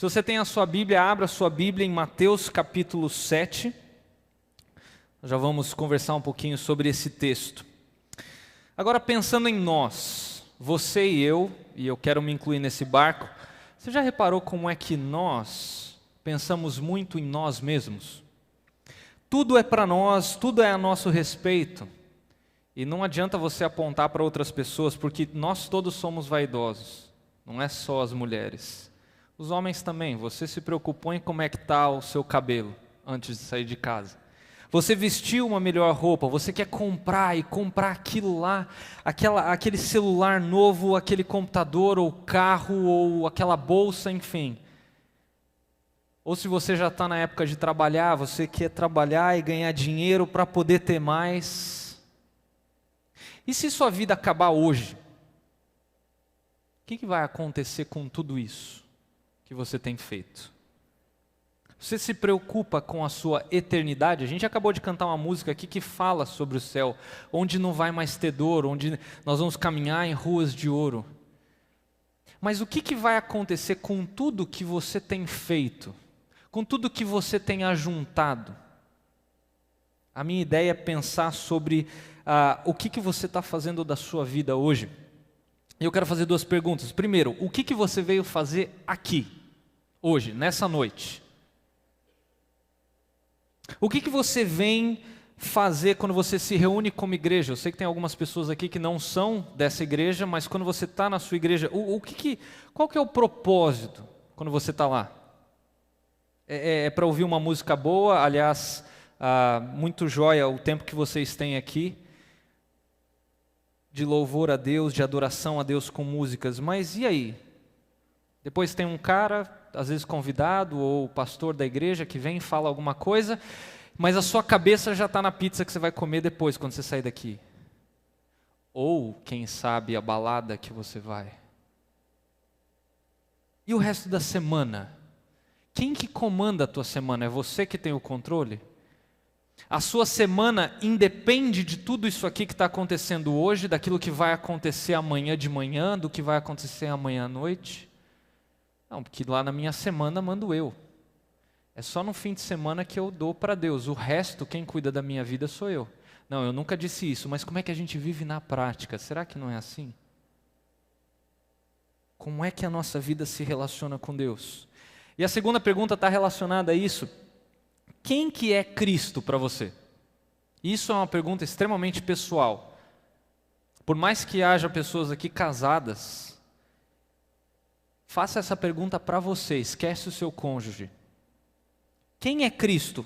Se você tem a sua Bíblia, abra a sua Bíblia em Mateus capítulo 7. Nós já vamos conversar um pouquinho sobre esse texto. Agora, pensando em nós, você e eu quero me incluir nesse barco, você já reparou como é que nós pensamos muito em nós mesmos? Tudo é para nós, tudo é a nosso respeito. E não adianta você apontar para outras pessoas, porque nós todos somos vaidosos, não é só as mulheres. Os homens também, você se preocupou em como é que está o seu cabelo antes de sair de casa. Você vestiu uma melhor roupa, você quer comprar e comprar aquilo lá, aquele celular novo, aquele computador ou carro ou aquela bolsa, enfim. Ou se você já está na época de trabalhar, você quer trabalhar e ganhar dinheiro para poder ter mais. E se sua vida acabar hoje? O que vai acontecer com tudo isso que você tem feito? Você se preocupa com a sua eternidade? A gente acabou de cantar uma música aqui que fala sobre o céu, onde não vai mais ter dor, onde nós vamos caminhar em ruas de ouro. Mas o que vai acontecer com tudo que você tem feito? Com tudo que você tem ajuntado? A minha ideia é pensar sobre o que você está fazendo da sua vida hoje. E eu quero fazer duas perguntas. Primeiro, o que você veio fazer aqui, hoje, nessa noite? O que você vem fazer quando você se reúne como igreja? Eu sei que tem algumas pessoas aqui que não são dessa igreja, mas quando você está na sua igreja, qual que é o propósito quando você está lá? É para ouvir uma música boa? Aliás, muito jóia o tempo que vocês têm aqui, de louvor a Deus, de adoração a Deus com músicas, mas e aí? Depois tem um cara, às vezes convidado, ou pastor da igreja, que vem e fala alguma coisa, mas a sua cabeça já está na pizza que você vai comer depois, quando você sair daqui. Ou, quem sabe, a balada que você vai. E o resto da semana? Quem que comanda a tua semana? É você que tem o controle? A sua semana independe de tudo isso aqui que está acontecendo hoje, daquilo que vai acontecer amanhã de manhã, do que vai acontecer amanhã à noite? Não, porque lá na minha semana mando eu. É só no fim de semana que eu dou para Deus. O resto, quem cuida da minha vida sou eu. Não, eu nunca disse isso, mas como é que a gente vive na prática? Será que não é assim? Como é que a nossa vida se relaciona com Deus? E a segunda pergunta está relacionada a isso. Quem que é Cristo para você? Isso é uma pergunta extremamente pessoal. Por mais que haja pessoas aqui casadas, faça essa pergunta para você, esquece o seu cônjuge. Quem é Cristo?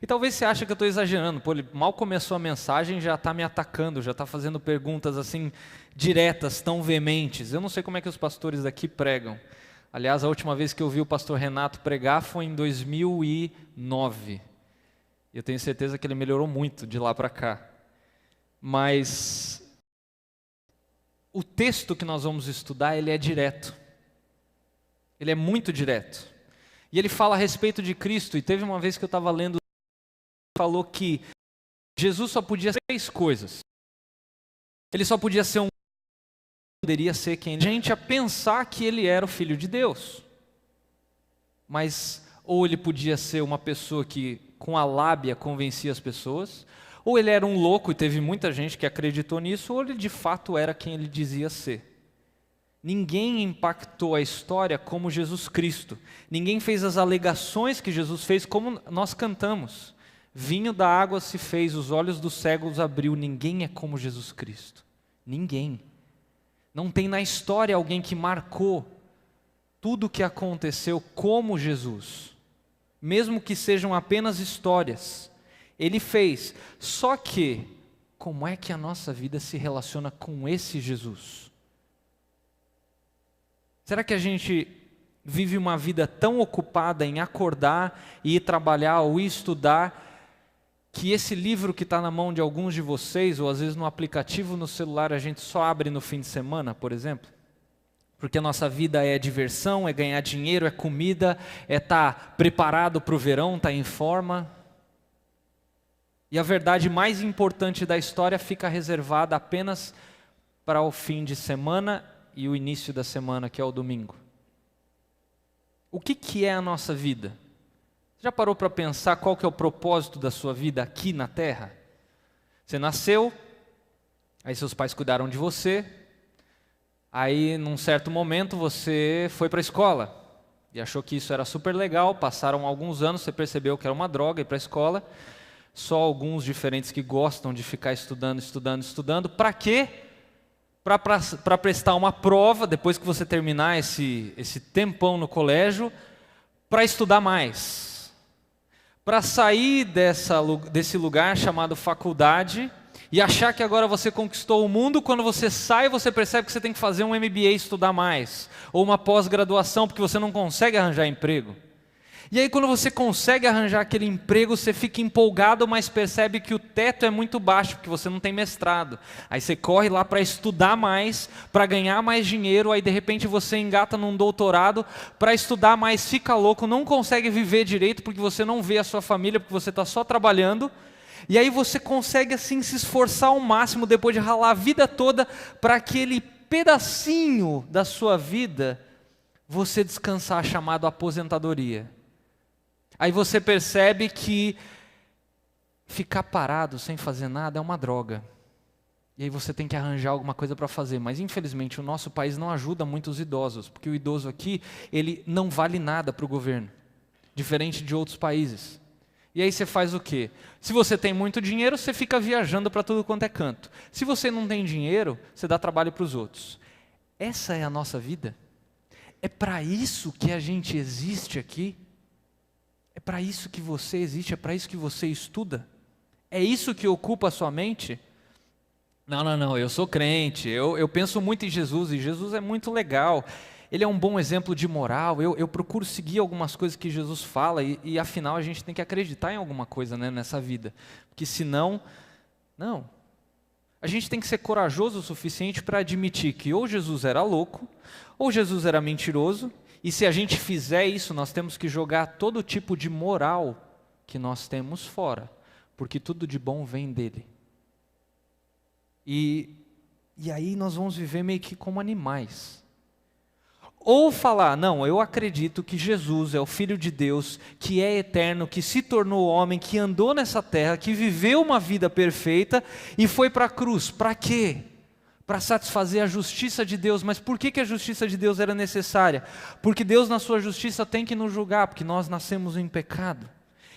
E talvez você ache que eu estou exagerando, pô, ele mal começou a mensagem, já está me atacando, já está fazendo perguntas assim, diretas, tão veementes. Eu não sei como é que os pastores daqui pregam. Aliás, a última vez que eu vi o pastor Renato pregar foi em 2009. Eu tenho certeza que ele melhorou muito de lá para cá. Mas o texto que nós vamos estudar, ele é direto. Ele é muito direto. E ele fala a respeito de Cristo. E teve uma vez que eu estava lendo, falou que Jesus só podia ser 3 coisas. Ele só podia ser poderia ser quem? Gente a pensar que ele era o Filho de Deus. Mas ou ele podia ser uma pessoa que com a lábia convencia as pessoas, ou ele era um louco e teve muita gente que acreditou nisso, ou ele de fato era quem ele dizia ser. Ninguém impactou a história como Jesus Cristo. Ninguém fez as alegações que Jesus fez como nós cantamos. Vinho da água se fez, os olhos dos cegos abriu. Ninguém é como Jesus Cristo. Ninguém. Não tem na história alguém que marcou tudo o que aconteceu como Jesus. Mesmo que sejam apenas histórias. Ele fez. Só que, como é que a nossa vida se relaciona com esse Jesus? Será que a gente vive uma vida tão ocupada em acordar e ir trabalhar ou ir estudar, que esse livro que está na mão de alguns de vocês, ou às vezes no aplicativo no celular, a gente só abre no fim de semana, por exemplo? Porque a nossa vida é diversão, é ganhar dinheiro, é comida, é estar preparado para o verão, estar em forma. E a verdade mais importante da história fica reservada apenas para o fim de semana e o início da semana, que é o domingo. O que é a nossa vida? Você já parou para pensar qual que é o propósito da sua vida aqui na Terra? Você nasceu, aí seus pais cuidaram de você, aí num certo momento você foi para a escola e achou que isso era super legal, passaram alguns anos, você percebeu que era uma droga ir para a escola, só alguns diferentes que gostam de ficar estudando, para quê? Para prestar uma prova, depois que você terminar esse tempão no colégio, para estudar mais. Para sair desse lugar chamado faculdade e achar que agora você conquistou o mundo, quando você sai você percebe que você tem que fazer um MBA e estudar mais, ou uma pós-graduação, porque você não consegue arranjar emprego. E aí quando você consegue arranjar aquele emprego, você fica empolgado, mas percebe que o teto é muito baixo, porque você não tem mestrado. Aí você corre lá para estudar mais, para ganhar mais dinheiro, aí de repente você engata num doutorado para estudar mais, fica louco, não consegue viver direito, porque você não vê a sua família, porque você está só trabalhando. E aí você consegue assim se esforçar ao máximo, depois de ralar a vida toda, para aquele pedacinho da sua vida, você descansar, chamado aposentadoria. Aí você percebe que ficar parado sem fazer nada é uma droga. E aí você tem que arranjar alguma coisa para fazer. Mas infelizmente o nosso país não ajuda muito os idosos, porque o idoso aqui, ele não vale nada para o governo, diferente de outros países. E aí você faz o quê? Se você tem muito dinheiro, você fica viajando para tudo quanto é canto. Se você não tem dinheiro, você dá trabalho para os outros. Essa é a nossa vida? É para isso que a gente existe aqui? É para isso que você existe? É para isso que você estuda? É isso que ocupa a sua mente? Não, eu sou crente, eu penso muito em Jesus, e Jesus é muito legal. Ele é um bom exemplo de moral, eu procuro seguir algumas coisas que Jesus fala, e afinal a gente tem que acreditar em alguma coisa, né, nessa vida. Porque senão, não. A gente tem que ser corajoso o suficiente para admitir que ou Jesus era louco, ou Jesus era mentiroso, e se a gente fizer isso, nós temos que jogar todo tipo de moral que nós temos fora, porque tudo de bom vem dele. E aí nós vamos viver meio que como animais. Ou falar, não, eu acredito que Jesus é o Filho de Deus, que é eterno, que se tornou homem, que andou nessa terra, que viveu uma vida perfeita e foi para a cruz. Para quê? Para satisfazer a justiça de Deus. Mas por que a justiça de Deus era necessária? Porque Deus na sua justiça tem que nos julgar, porque nós nascemos em pecado.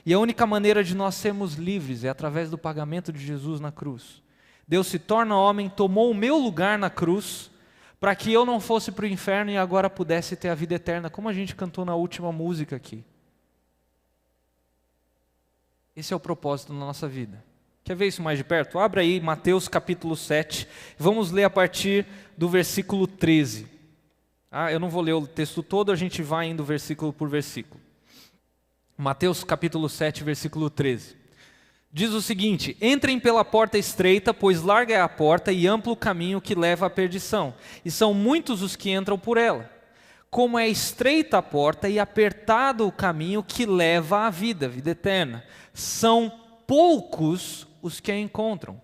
E a única maneira de nós sermos livres é através do pagamento de Jesus na cruz. Deus se torna homem, tomou o meu lugar na cruz, para que eu não fosse para o inferno e agora pudesse ter a vida eterna, como a gente cantou na última música aqui. Esse é o propósito da nossa vida. Quer ver isso mais de perto? Abra aí Mateus capítulo 7, vamos ler a partir do versículo 13. Eu não vou ler o texto todo, a gente vai indo versículo por versículo. Mateus capítulo 7, versículo 13. Diz o seguinte: entrem pela porta estreita, pois larga é a porta e amplo o caminho que leva à perdição, e são muitos os que entram por ela. Como é estreita a porta e apertado o caminho que leva à vida, vida eterna, são poucos os que a encontram.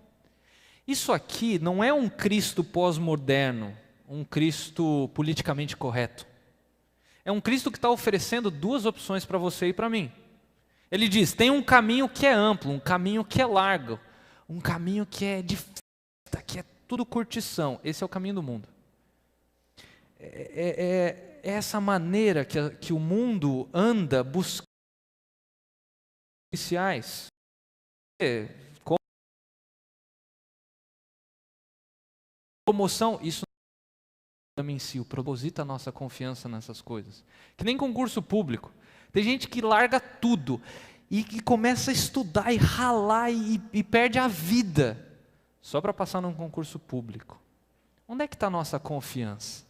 Isso aqui não é um Cristo pós-moderno, um Cristo politicamente correto. É um Cristo que está oferecendo duas opções para você e para mim. Ele diz, tem um caminho que é amplo, um caminho que é largo, um caminho que é de festa, que é tudo curtição. Esse é o caminho do mundo. É essa maneira que o mundo anda buscando iniciais. Promoção, isso não é em si, o proposita a nossa confiança nessas coisas. Que nem concurso público. Tem gente que larga tudo e que começa a estudar e ralar e perde a vida só para passar num concurso público. Onde é que está a nossa confiança?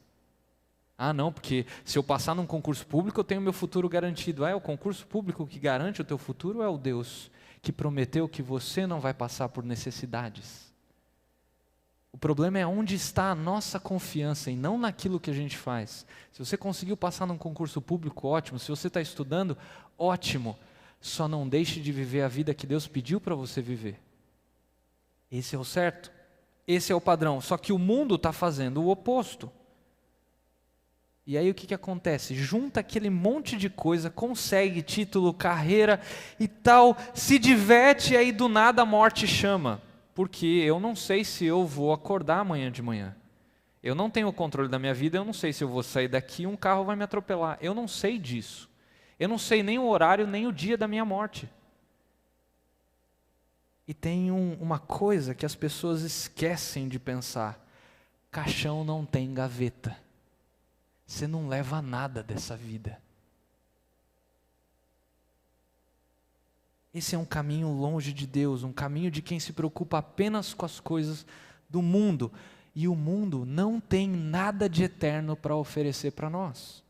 Não, porque se eu passar num concurso público eu tenho meu futuro garantido. É o concurso público que garante o teu futuro ou é o Deus que prometeu que você não vai passar por necessidades? O problema é onde está a nossa confiança e não naquilo que a gente faz. Se você conseguiu passar num concurso público, ótimo. Se você está estudando, ótimo. Só não deixe de viver a vida que Deus pediu para você viver. Esse é o certo. Esse é o padrão. Só que o mundo está fazendo o oposto. E aí o que acontece? Junta aquele monte de coisa, consegue título, carreira e tal, se diverte e aí do nada a morte chama. Porque eu não sei se eu vou acordar amanhã de manhã. Eu não tenho o controle da minha vida, eu não sei se eu vou sair daqui e um carro vai me atropelar. Eu não sei disso. Eu não sei nem o horário, nem o dia da minha morte. E tem uma coisa que as pessoas esquecem de pensar. Caixão não tem gaveta. Você não leva nada dessa vida. Esse é um caminho longe de Deus, um caminho de quem se preocupa apenas com as coisas do mundo. E o mundo não tem nada de eterno para oferecer para nós,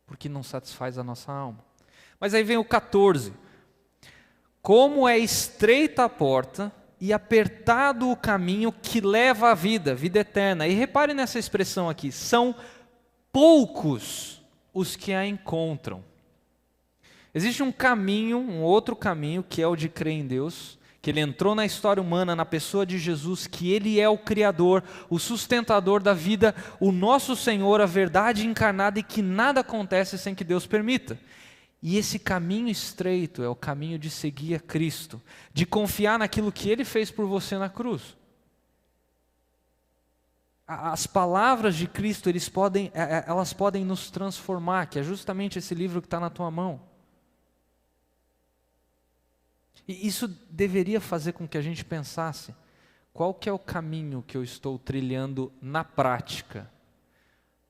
porque não satisfaz a nossa alma. Mas aí vem o 14. Como é estreita a porta e apertado o caminho que leva à vida, vida eterna. E repare nessa expressão aqui, são poucos os que a encontram. Existe um caminho, um outro caminho, que é o de crer em Deus, que ele entrou na história humana, na pessoa de Jesus, que ele é o Criador, o sustentador da vida, o nosso Senhor, a verdade encarnada, e que nada acontece sem que Deus permita. E esse caminho estreito é o caminho de seguir a Cristo, de confiar naquilo que Ele fez por você na cruz. As palavras de Cristo, elas podem nos transformar, que é justamente esse livro que está na tua mão. E isso deveria fazer com que a gente pensasse, qual que é o caminho que eu estou trilhando na prática?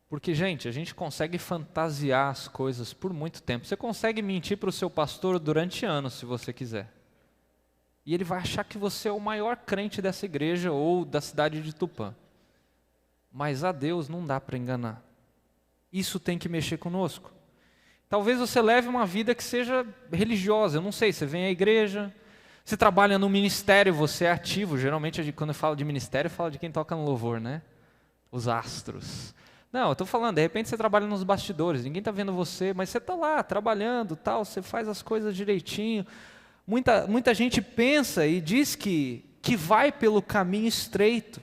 Porque, gente, a gente consegue fantasiar as coisas por muito tempo. Você consegue mentir para o seu pastor durante anos, se você quiser. E ele vai achar que você é o maior crente dessa igreja ou da cidade de Tupã. Mas a Deus não dá para enganar. Isso tem que mexer conosco. Talvez você leve uma vida que seja religiosa, eu não sei, você vem à igreja, você trabalha no ministério, você é ativo. Geralmente, quando eu falo de ministério, eu falo de quem toca no louvor, né? Os astros. Não, eu estou falando, de repente você trabalha nos bastidores, ninguém está vendo você, mas você está lá trabalhando, tal, você faz as coisas direitinho. Muita gente pensa e diz que vai pelo caminho estreito.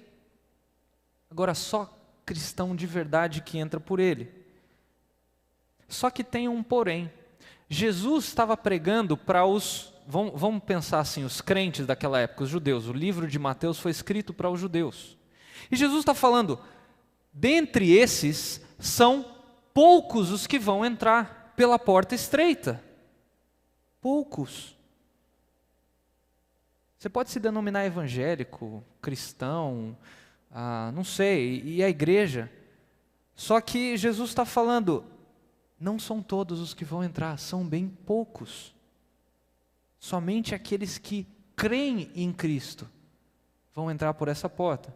Agora, só cristão de verdade que entra por ele. Só que tem um porém. Jesus estava pregando para os, vamos pensar assim, os crentes daquela época, os judeus. O livro de Mateus foi escrito para os judeus. E Jesus está falando, dentre esses, são poucos os que vão entrar pela porta estreita. Poucos. Você pode se denominar evangélico, cristão, não sei, e a igreja. Só que Jesus está falando, não são todos os que vão entrar, são bem poucos. Somente aqueles que creem em Cristo vão entrar por essa porta.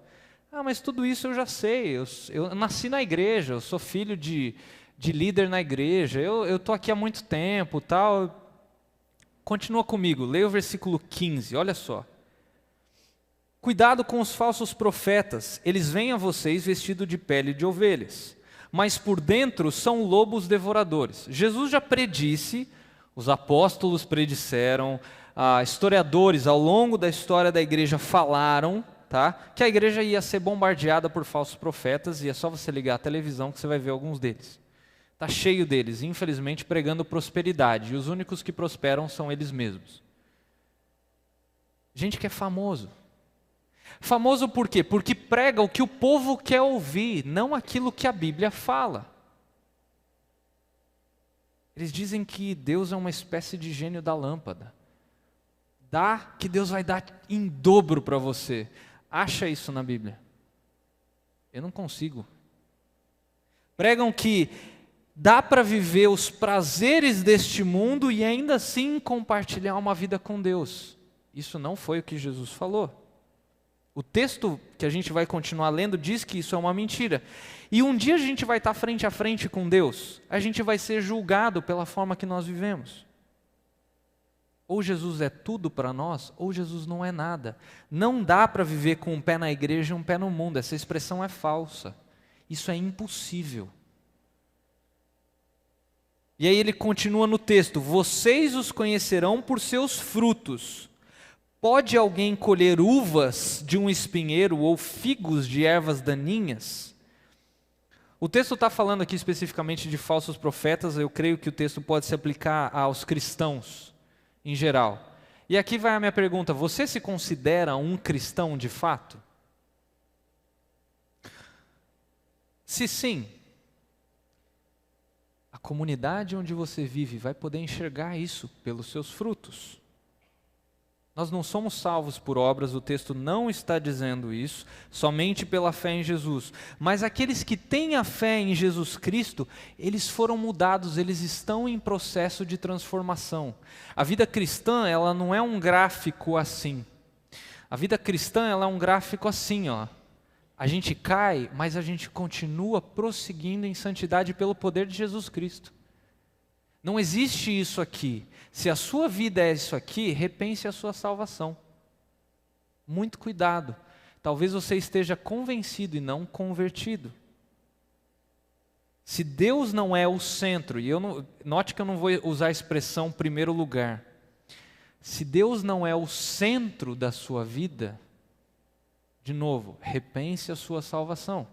Mas tudo isso eu já sei, eu nasci na igreja, eu sou filho de líder na igreja, eu estou aqui há muito tempo, tal. Continua comigo, leia o versículo 15, olha só. Cuidado com os falsos profetas, eles vêm a vocês vestidos de pele de ovelhas, mas por dentro são lobos devoradores. Jesus já predisse, os apóstolos predisseram, historiadores ao longo da história da igreja falaram, tá, que a igreja ia ser bombardeada por falsos profetas, e é só você ligar a televisão que você vai ver alguns deles. Está cheio deles, infelizmente, pregando prosperidade, e os únicos que prosperam são eles mesmos. Gente que é famoso. Famoso por quê? Porque prega o que o povo quer ouvir, não aquilo que a Bíblia fala. Eles dizem que Deus é uma espécie de gênio da lâmpada. Dá que Deus vai dar em dobro para você. Acha isso na Bíblia? Eu não consigo. Pregam que dá para viver os prazeres deste mundo e ainda assim compartilhar uma vida com Deus. Isso não foi o que Jesus falou. O texto que a gente vai continuar lendo diz que isso é uma mentira. E um dia a gente vai estar frente a frente com Deus, a gente vai ser julgado pela forma que nós vivemos. Ou Jesus é tudo para nós, ou Jesus não é nada. Não dá para viver com um pé na igreja e um pé no mundo, essa expressão é falsa. Isso é impossível. E aí ele continua no texto, vocês os conhecerão por seus frutos. Pode alguém colher uvas de um espinheiro ou figos de ervas daninhas? O texto está falando aqui especificamente de falsos profetas, eu creio que o texto pode se aplicar aos cristãos em geral. E aqui vai a minha pergunta: você se considera um cristão de fato? Se sim, a comunidade onde você vive vai poder enxergar isso pelos seus frutos. Nós não somos salvos por obras, o texto não está dizendo isso, somente pela fé em Jesus. Mas aqueles que têm a fé em Jesus Cristo, eles foram mudados, eles estão em processo de transformação. A vida cristã, ela não é um gráfico assim. A vida cristã, ela é um gráfico assim, ó. A gente cai, mas a gente continua prosseguindo em santidade pelo poder de Jesus Cristo. Não existe isso aqui. Se a sua vida é isso aqui, repense a sua salvação. Muito cuidado. Talvez você esteja convencido e não convertido. Se Deus não é o centro, e note que eu não vou usar a expressão primeiro lugar. Se Deus não é o centro da sua vida, de novo, repense a sua salvação.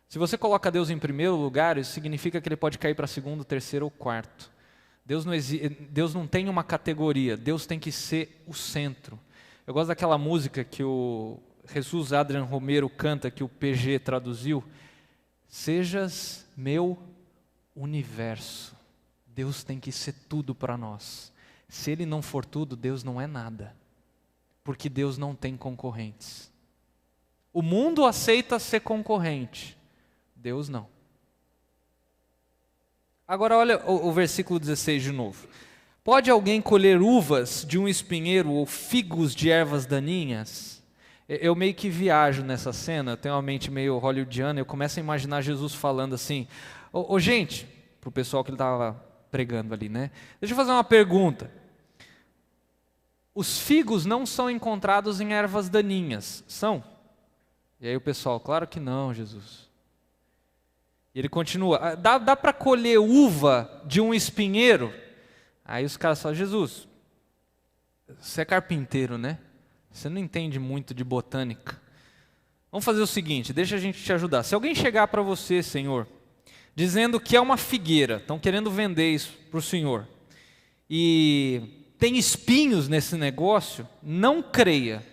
Se você coloca Deus em primeiro lugar, isso significa que Ele pode cair para segundo, terceiro ou quarto. Deus não tem uma categoria, Deus tem que ser o centro. Eu gosto daquela música que o Jesus Adrian Romero canta, que o PG traduziu. Sejas meu universo. Deus tem que ser tudo para nós. Se Ele não for tudo, Deus não é nada. Porque Deus não tem concorrentes. O mundo aceita ser concorrente. Deus não. Agora olha o versículo 16 de novo. Pode alguém colher uvas de um espinheiro ou figos de ervas daninhas? Eu meio que viajo nessa cena, eu tenho uma mente meio hollywoodiana, eu começo a imaginar Jesus falando assim, gente, para o pessoal que ele estava pregando ali, né? Deixa eu fazer uma pergunta. Os figos não são encontrados em ervas daninhas, são? E aí o pessoal, claro que não, Jesus. E ele continua, dá para colher uva de um espinheiro? Aí os caras falam, Jesus, você é carpinteiro, né? Você não entende muito de botânica. Vamos fazer o seguinte, deixa a gente te ajudar. Se alguém chegar para você, Senhor, dizendo que é uma figueira, estão querendo vender isso para o Senhor, e tem espinhos nesse negócio, não creia.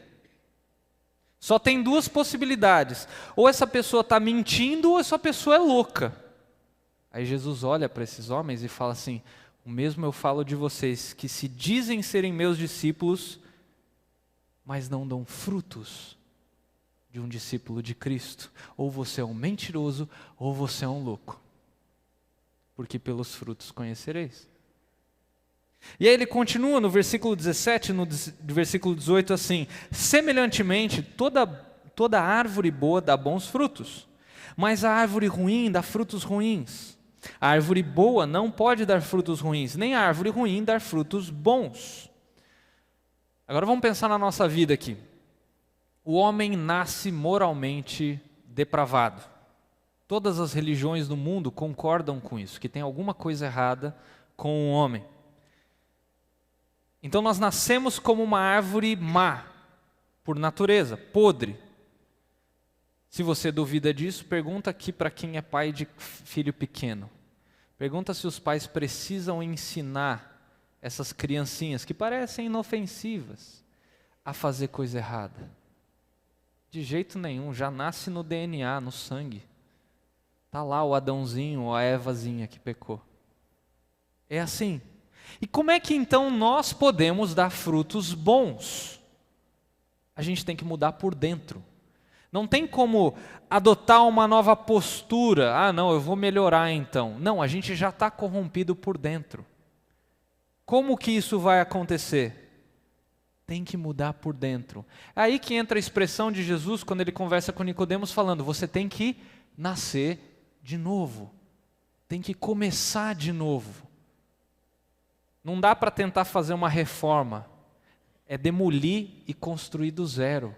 Só tem duas possibilidades. Ou essa pessoa está mentindo, ou essa pessoa é louca. Aí Jesus olha para esses homens e fala assim, o mesmo eu falo de vocês, que se dizem serem meus discípulos, mas não dão frutos de um discípulo de Cristo. Ou você é um mentiroso, ou você é um louco. Porque pelos frutos conhecereis. E aí ele continua no versículo 17, no versículo 18 assim, semelhantemente toda árvore boa dá bons frutos, mas a árvore ruim dá frutos ruins. A árvore boa não pode dar frutos ruins, nem a árvore ruim dar frutos bons. Agora vamos pensar na nossa vida aqui. O homem nasce moralmente depravado. Todas as religiões do mundo concordam com isso, que tem alguma coisa errada com o homem. Então nós nascemos como uma árvore má, por natureza, podre. Se você duvida disso, pergunta aqui para quem é pai de filho pequeno. Pergunta se os pais precisam ensinar essas criancinhas, que parecem inofensivas, a fazer coisa errada. De jeito nenhum, já nasce no DNA, no sangue. Está lá o Adãozinho ou a Evazinha que pecou. É assim. E como é que então nós podemos dar frutos bons? A gente tem que mudar por dentro. Não tem como adotar uma nova postura. Ah, não, eu vou melhorar então. Não, a gente já está corrompido por dentro. Como que isso vai acontecer? Tem que mudar por dentro. É aí que entra a expressão de Jesus quando ele conversa com Nicodemos falando, você tem que nascer de novo. Tem que começar de novo. Não dá para tentar fazer uma reforma, é demolir e construir do zero.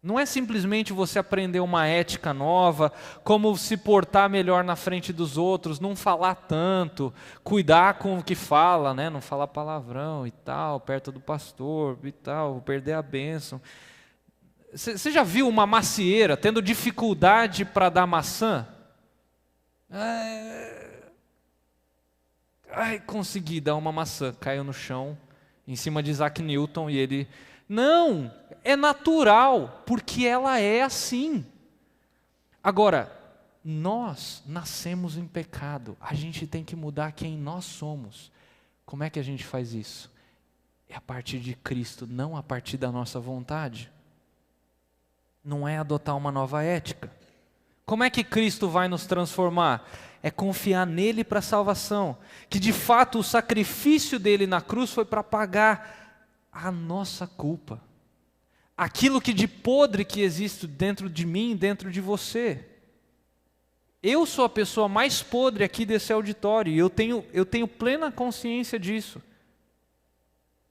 Não é simplesmente você aprender uma ética nova, como se portar melhor na frente dos outros, não falar tanto, cuidar com o que fala, né? Não falar palavrão e tal, perto do pastor e tal, perder a bênção. Você já viu uma macieira tendo dificuldade para dar maçã? Ai, consegui dar uma maçã. Caiu no chão, em cima de Isaac Newton, e ele... Não, é natural, porque ela é assim. Agora, nós nascemos em pecado. A gente tem que mudar quem nós somos. Como é que a gente faz isso? É a partir de Cristo, não a partir da nossa vontade. Não é adotar uma nova ética. Como é que Cristo vai nos transformar? É confiar nele para a salvação. Que de fato o sacrifício dele na cruz foi para pagar a nossa culpa. Aquilo que de podre que existe dentro de mim, dentro de você. Eu sou a pessoa mais podre aqui desse auditório e eu tenho plena consciência disso.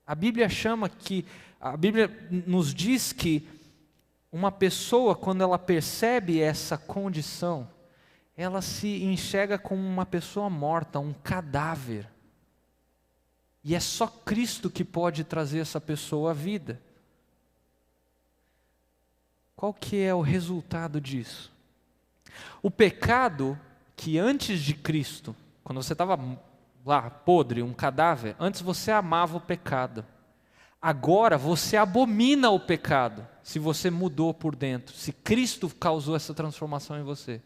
A Bíblia nos diz que uma pessoa, quando ela percebe essa condição, ela se enxerga como uma pessoa morta, um cadáver. E é só Cristo que pode trazer essa pessoa à vida. Qual que é o resultado disso? O pecado que antes de Cristo, quando você estava lá, podre, um cadáver, antes você amava o pecado. Agora você abomina o pecado, se você mudou por dentro, se Cristo causou essa transformação em você.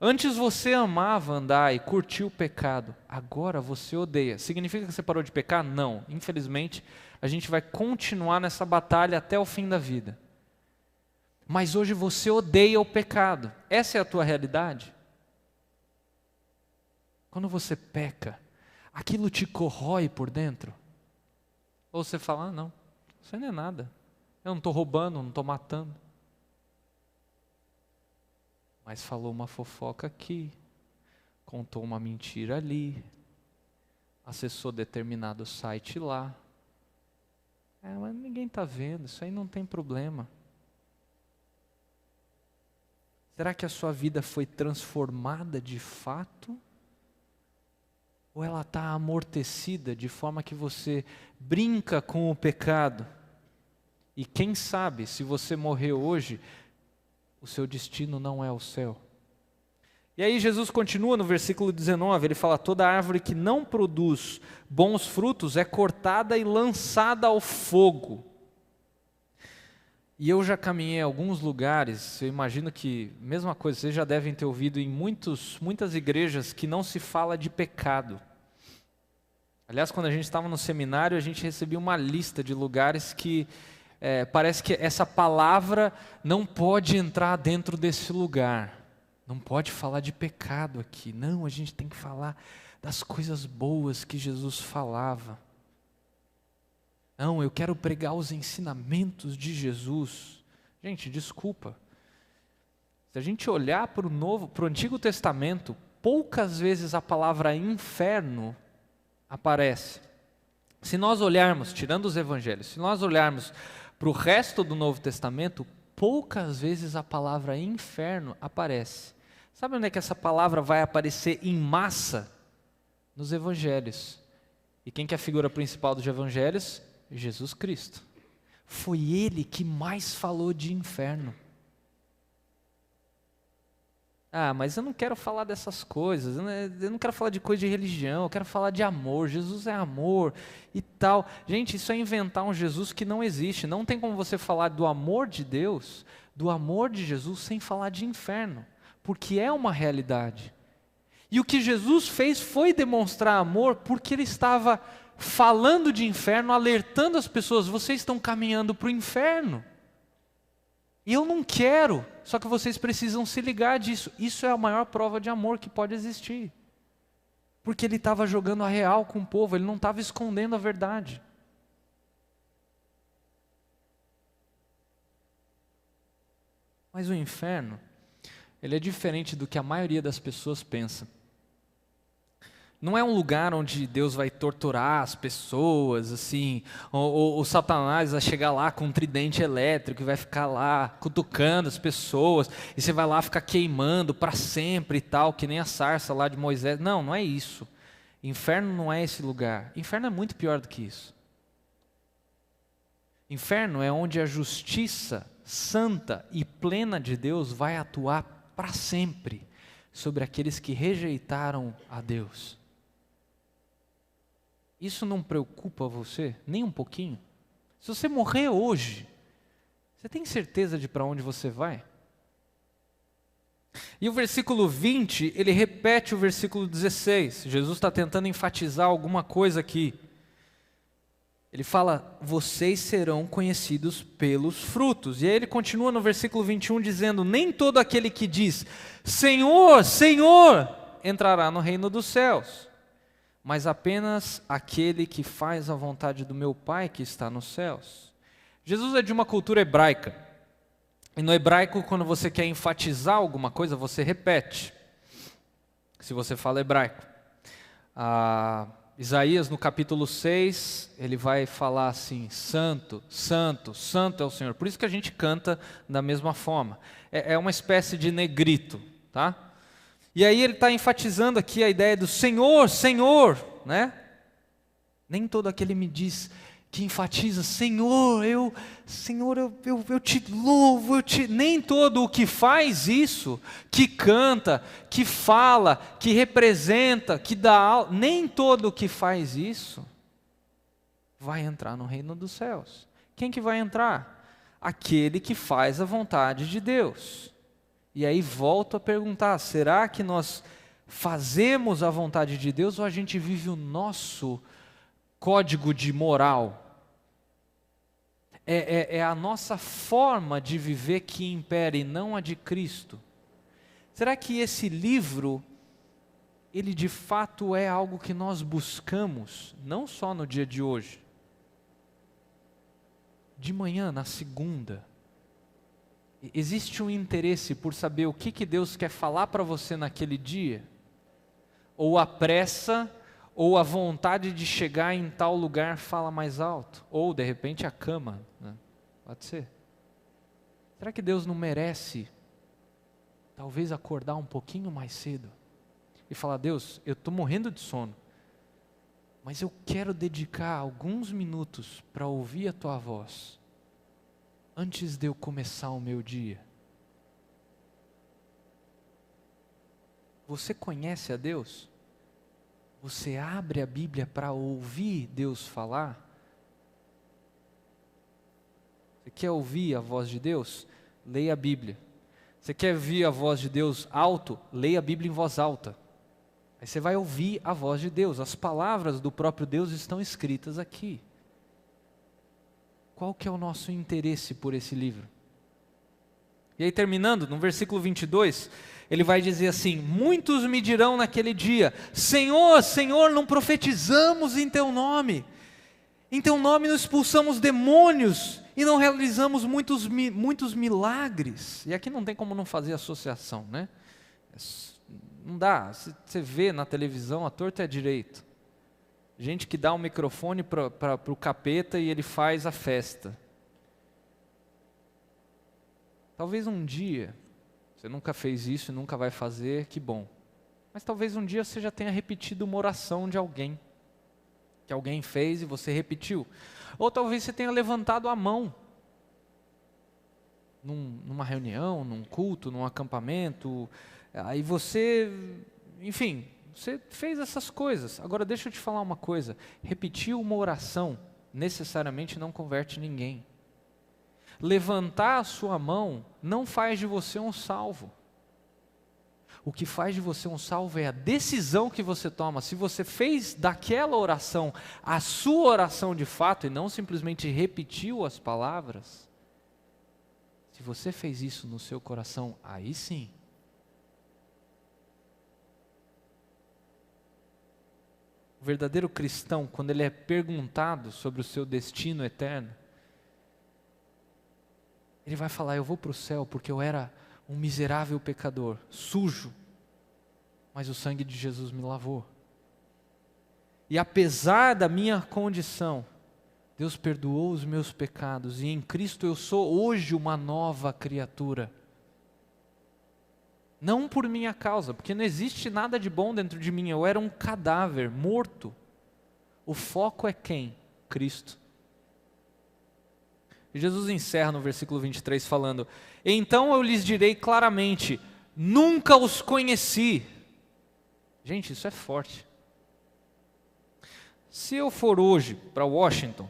Antes você amava andar e curtir o pecado, agora você odeia. Significa que você parou de pecar? Não. Infelizmente, a gente vai continuar nessa batalha até o fim da vida. Mas hoje você odeia o pecado. Essa é a tua realidade? Quando você peca, aquilo te corrói por dentro? Ou você fala, não, isso aí não é nada. Eu não estou roubando, não estou matando. Mas falou uma fofoca aqui, contou uma mentira ali, acessou determinado site lá. Mas ninguém está vendo, isso aí não tem problema. Será que a sua vida foi transformada de fato? Ou ela está amortecida de forma que você brinca com o pecado? E quem sabe, se você morrer hoje, o seu destino não é o céu. E aí Jesus continua no versículo 19, ele fala, toda árvore que não produz bons frutos é cortada e lançada ao fogo. E eu já caminhei em alguns lugares, eu imagino que, mesma coisa, vocês já devem ter ouvido em muitas igrejas que não se fala de pecado. Aliás, quando a gente estava no seminário, a gente recebia uma lista de lugares que parece que essa palavra não pode entrar dentro desse lugar. Não pode falar de pecado aqui. Não, a gente tem que falar das coisas boas que Jesus falava. Não, eu quero pregar os ensinamentos de Jesus. Gente, desculpa. Se a gente olhar para o Antigo Testamento, poucas vezes a palavra inferno aparece. Se nós olharmos, tirando os evangelhos, se nós olharmos para o resto do Novo Testamento, poucas vezes a palavra inferno aparece. Sabe onde é que essa palavra vai aparecer em massa? Nos evangelhos. E quem que é a figura principal dos evangelhos? Jesus Cristo. Foi ele que mais falou de inferno. Mas eu não quero falar dessas coisas, eu não quero falar de coisa de religião, eu quero falar de amor, Jesus é amor e tal. Gente, isso é inventar um Jesus que não existe. Não tem como você falar do amor de Deus, do amor de Jesus, sem falar de inferno, porque é uma realidade. E o que Jesus fez foi demonstrar amor, porque ele estava falando de inferno, alertando as pessoas, vocês estão caminhando para o inferno. E eu não quero, só que vocês precisam se ligar disso. Isso é a maior prova de amor que pode existir. Porque ele estava jogando a real com o povo, ele não estava escondendo a verdade. Mas o inferno, ele é diferente do que a maioria das pessoas pensa. Não é um lugar onde Deus vai torturar as pessoas, assim, ou Satanás vai chegar lá com um tridente elétrico e vai ficar lá cutucando as pessoas, e você vai lá ficar queimando para sempre e tal, que nem a sarça lá de Moisés. Não, não é isso. Inferno não é esse lugar. Inferno é muito pior do que isso. Inferno é onde a justiça santa e plena de Deus vai atuar para sempre sobre aqueles que rejeitaram a Deus. Isso não preocupa você nem um pouquinho? Se você morrer hoje, você tem certeza de para onde você vai? E o versículo 20, ele repete o versículo 16. Jesus está tentando enfatizar alguma coisa aqui. Ele fala, vocês serão conhecidos pelos frutos. E aí ele continua no versículo 21 dizendo, nem todo aquele que diz, Senhor, Senhor, entrará no reino dos céus, mas apenas aquele que faz a vontade do meu Pai que está nos céus. Jesus é de uma cultura hebraica. E no hebraico, quando você quer enfatizar alguma coisa, você repete. Se você fala hebraico. Isaías, no capítulo 6, ele vai falar assim, santo, santo, santo é o Senhor. Por isso que a gente canta da mesma forma. É uma espécie de negrito, tá? E aí ele está enfatizando aqui a ideia do Senhor, Senhor, né? Nem todo aquele me diz que enfatiza, Senhor, eu te louvo, nem todo o que faz isso, que canta, que fala, que representa, que dá aula, nem todo o que faz isso vai entrar no reino dos céus. Quem que vai entrar? Aquele que faz a vontade de Deus. E aí volto a perguntar, será que nós fazemos a vontade de Deus ou a gente vive o nosso código de moral? É a nossa forma de viver que impera e não a de Cristo. Será que esse livro, ele de fato é algo que nós buscamos, não só no dia de hoje? De manhã, na segunda, existe um interesse por saber o que Deus quer falar para você naquele dia? Ou a pressa, ou a vontade de chegar em tal lugar fala mais alto, ou de repente a cama, né? Pode ser. Será que Deus não merece talvez acordar um pouquinho mais cedo e falar, Deus, eu estou morrendo de sono, mas eu quero dedicar alguns minutos para ouvir a tua voz antes de eu começar o meu dia? Você conhece a Deus? Você abre a Bíblia para ouvir Deus falar? Você quer ouvir a voz de Deus? Leia a Bíblia. Você quer ouvir a voz de Deus alto? Leia a Bíblia em voz alta. Aí você vai ouvir a voz de Deus. As palavras do próprio Deus estão escritas aqui. Qual que é o nosso interesse por esse livro? E aí terminando, no versículo 22, ele vai dizer assim, muitos me dirão naquele dia, Senhor, Senhor, não profetizamos em Teu nome não expulsamos demônios e não realizamos muitos milagres. E aqui não tem como não fazer associação, né? Não dá, você vê na televisão a torta é a direito. Gente que dá um microfone para o capeta e ele faz a festa. Talvez um dia, você nunca fez isso e nunca vai fazer, que bom. Mas talvez um dia você já tenha repetido uma oração de alguém, que alguém fez e você repetiu. Ou talvez você tenha levantado a mão, numa reunião, num culto, num acampamento, aí você, enfim, você fez essas coisas. Agora deixa eu te falar uma coisa, repetir uma oração necessariamente não converte ninguém. Levantar a sua mão não faz de você um salvo. O que faz de você um salvo é a decisão que você toma. Se você fez daquela oração a sua oração de fato e não simplesmente repetiu as palavras, se você fez isso no seu coração, aí sim. O verdadeiro cristão, quando ele é perguntado sobre o seu destino eterno, ele vai falar, eu vou para o céu porque eu era um miserável pecador, sujo, mas o sangue de Jesus me lavou. E apesar da minha condição, Deus perdoou os meus pecados, e em Cristo eu sou hoje uma nova criatura. Não por minha causa, porque não existe nada de bom dentro de mim, eu era um cadáver, morto. O foco é quem? Cristo. E Jesus encerra no versículo 23 falando: então eu lhes direi claramente, nunca os conheci. Gente, isso é forte. Se eu for hoje para Washington,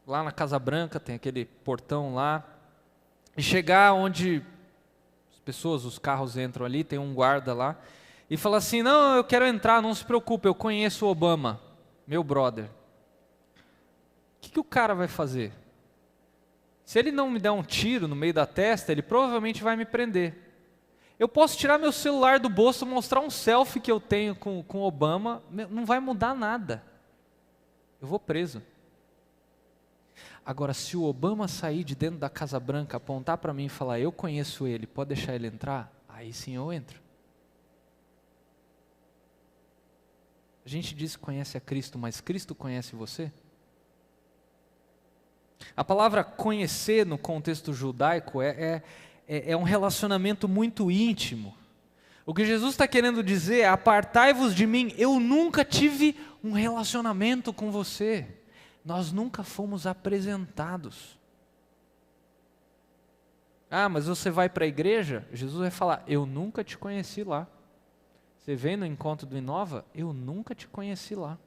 lá na Casa Branca, tem aquele portão lá, e chegar onde as pessoas, os carros entram ali, tem um guarda lá, e falar assim: não, eu quero entrar, não se preocupe, eu conheço o Obama, meu brother. O que o cara vai fazer? Se ele não me der um tiro no meio da testa, ele provavelmente vai me prender. Eu posso tirar meu celular do bolso, mostrar um selfie que eu tenho com o Obama, não vai mudar nada. Eu vou preso. Agora, se o Obama sair de dentro da Casa Branca, apontar para mim e falar: eu conheço ele, pode deixar ele entrar? Aí sim eu entro. A gente diz que conhece a Cristo, mas Cristo conhece você? A palavra conhecer no contexto judaico é um relacionamento muito íntimo. O que Jesus está querendo dizer é: apartai-vos de mim, eu nunca tive um relacionamento com você. Nós nunca fomos apresentados. Ah, mas você vai para a igreja? Jesus vai falar: eu nunca te conheci lá. Você vem no encontro do Inova? Eu nunca te conheci lá.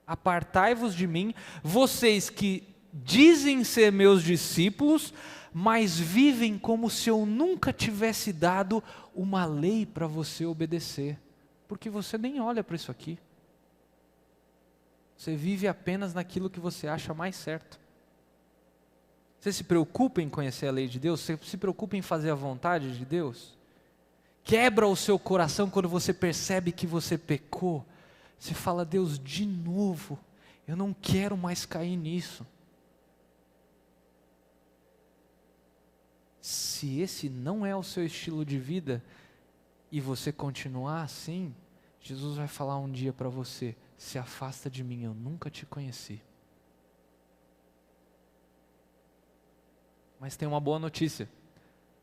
Apartai-vos de mim, vocês que dizem ser meus discípulos, mas vivem como se eu nunca tivesse dado uma lei para você obedecer. Porque você nem olha para isso aqui. Você vive apenas naquilo que você acha mais certo. Você se preocupa em conhecer a lei de Deus? Você se preocupa em fazer a vontade de Deus? Quebra o seu coração quando você percebe que você pecou. Você fala: Deus, de novo, eu não quero mais cair nisso. Se esse não é o seu estilo de vida e você continuar assim, Jesus vai falar um dia para você: se afasta de mim, eu nunca te conheci. Mas tem uma boa notícia.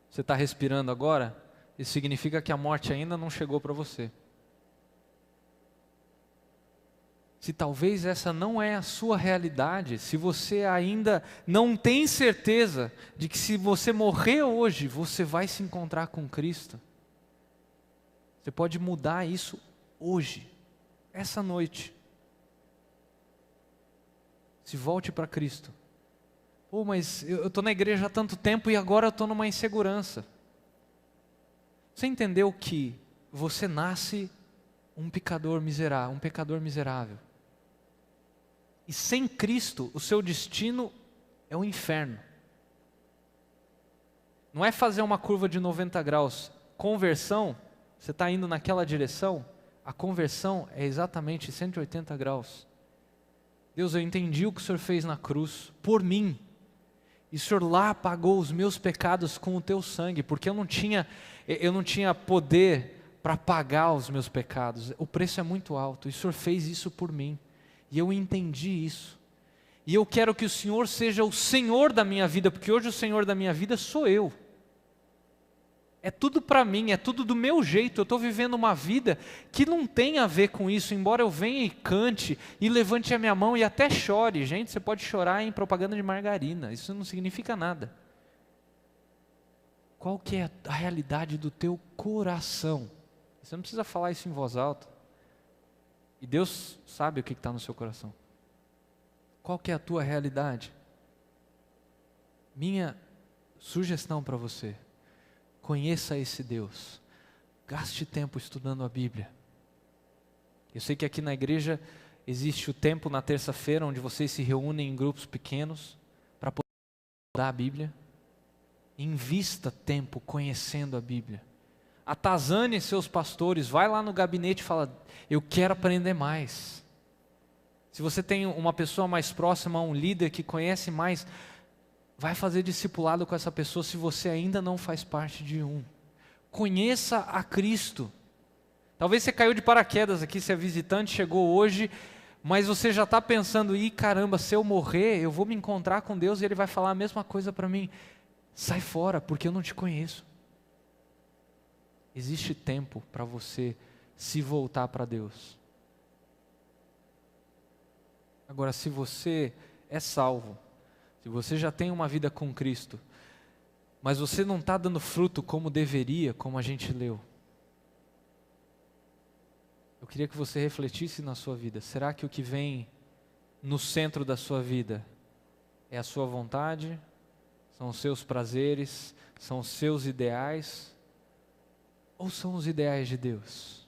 Você está respirando agora? Isso significa que a morte ainda não chegou para você. Se talvez essa não é a sua realidade, se você ainda não tem certeza de que se você morrer hoje, você vai se encontrar com Cristo, você pode mudar isso hoje, essa noite. Se volte para Cristo. Pô, mas eu estou na igreja há tanto tempo e agora eu estou numa insegurança. Você entendeu que você nasce um pecador miserável. E sem Cristo, o seu destino é o inferno. Não é fazer uma curva de 90 graus. Conversão, você está indo naquela direção, a conversão é exatamente 180 graus. Deus, eu entendi o que o Senhor fez na cruz por mim. E o Senhor lá pagou os meus pecados com o teu sangue, porque eu não tinha poder para pagar os meus pecados. O preço é muito alto, e o Senhor fez isso por mim. E eu entendi isso. E eu quero que o Senhor seja o Senhor da minha vida, porque hoje o Senhor da minha vida sou eu. É tudo para mim, é tudo do meu jeito. Eu estou vivendo uma vida que não tem a ver com isso, embora eu venha e cante, e levante a minha mão e até chore. Gente, você pode chorar em propaganda de margarina, isso não significa nada. Qual que é a realidade do teu coração? Você não precisa falar isso em voz alta. E Deus sabe o que está no seu coração. Qual que é a tua realidade? Minha sugestão para você: conheça esse Deus. Gaste tempo estudando a Bíblia. Eu sei que aqui na igreja existe o tempo na terça-feira onde vocês se reúnem em grupos pequenos para poder estudar a Bíblia. Invista tempo conhecendo a Bíblia. Atazane seus pastores, vai lá no gabinete e fala: eu quero aprender mais. Se você tem uma pessoa mais próxima, um líder que conhece mais, vai fazer discipulado com essa pessoa se você ainda não faz parte de um. Conheça a Cristo. Talvez você caiu de paraquedas aqui, você é visitante, chegou hoje, mas você já está pensando: ih, caramba, se eu morrer, eu vou me encontrar com Deus e Ele vai falar a mesma coisa para mim. Sai fora, porque eu não te conheço. Existe tempo para você se voltar para Deus. Agora, se você é salvo, se se você já tem uma vida com Cristo, mas você não está dando fruto como deveria, como a gente leu, eu queria que você refletisse na sua vida. Será que o que vem no centro da sua vida é a sua vontade? São os seus prazeres? São os seus ideais? Ou são os ideais de Deus?